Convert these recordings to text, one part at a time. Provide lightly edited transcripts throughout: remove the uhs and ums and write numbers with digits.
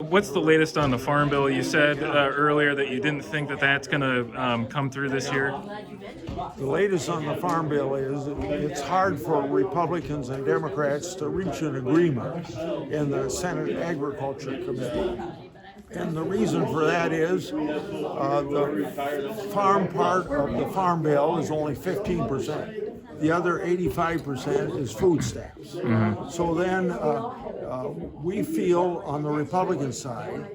what's the latest on the Farm Bill? You said earlier that you didn't think that that's going to come through this year. The latest on the Farm Bill is it's hard for Republicans and Democrats to reach an agreement in the Senate Agriculture Committee. And the reason for that is the farm part of the Farm Bill is only 15%. The other 85% is food stamps. Mm-hmm. So then we feel on the Republican side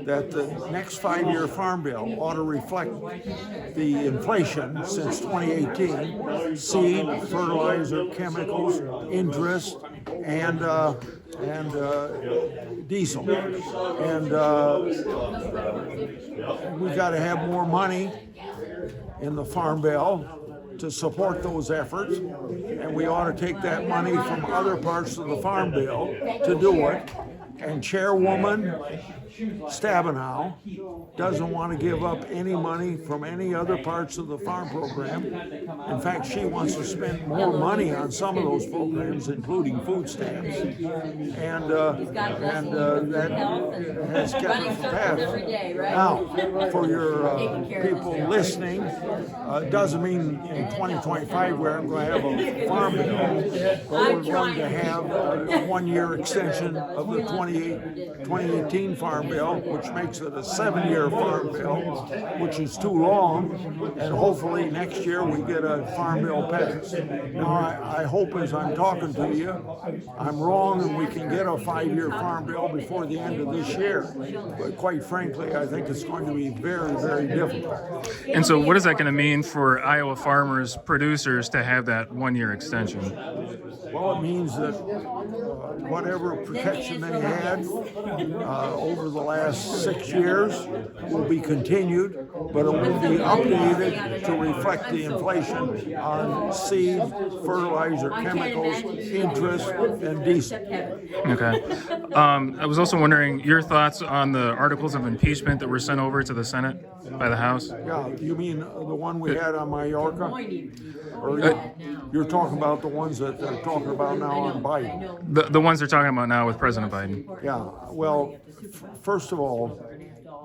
that the next 5-year Farm Bill ought to reflect the inflation since 2018, seed, fertilizer, chemicals, interest, and diesel. And we got to have more money in the Farm Bill to support those efforts, and we ought to take that money from other parts of the Farm Bill to do it. And Chairwoman Stabenow doesn't want to give up any money from any other parts of the farm program. In fact, she wants to spend more money on some of those programs, including food stamps, and that has kept her from passing. Now, for your people listening, it doesn't mean in 2025 we're going to have a farm bill, but we're going to have a 1-year extension of the 2018 Farm Bill, which makes it a 7-year Farm Bill, which is too long, and hopefully next year we get a Farm Bill passed. Now, I hope as I'm talking to you, I'm wrong and we can get a 5-year Farm Bill before the end of this year. But quite frankly, I think it's going to be very, very difficult. And so what is that going to mean for Iowa farmers, producers, to have that 1-year extension? Well, it means that whatever protection they had over the last 6 years will be continued, but it will be updated to reflect the inflation on seed, fertilizer, chemicals, interest, and diesel. Okay. I was also wondering your thoughts on the articles of impeachment that were sent over to the Senate by the House. Yeah, you mean the one we had on Mayorkas? Or you're talking about the ones that they're talking about now on Biden? The ones they're talking about now with President Biden. Yeah, well, first of all,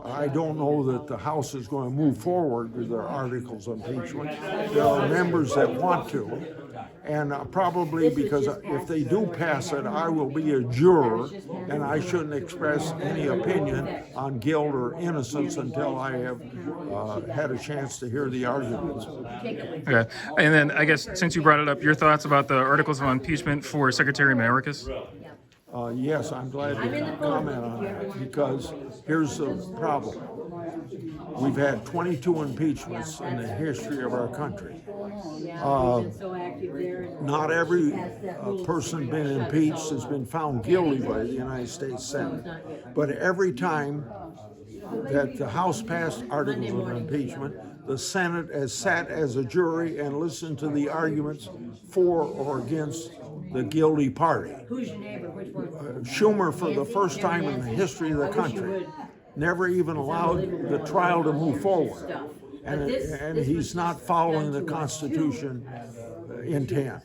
I don't know that the House is going to move forward with their articles of impeachment. There are members that want to, and probably because if they do pass it, I will be a juror, and I shouldn't express any opinion on guilt or innocence until I have had a chance to hear the arguments. Okay, and then I guess since you brought it up, your thoughts about the articles of impeachment for Secretary Mayorkas? Yes, I'm glad to comment on that, because here's the problem. We've had 22 impeachments in the history of our country. Not every person been impeached has been found guilty by the United States Senate. But every time that the House passed articles of impeachment, the Senate has sat as a jury and listened to the arguments for or against the guilty party. Who's your neighbor? Which one? Schumer, for the first time in the history of the country, never even allowed the trial to move forward. And he's not following the Constitution intent.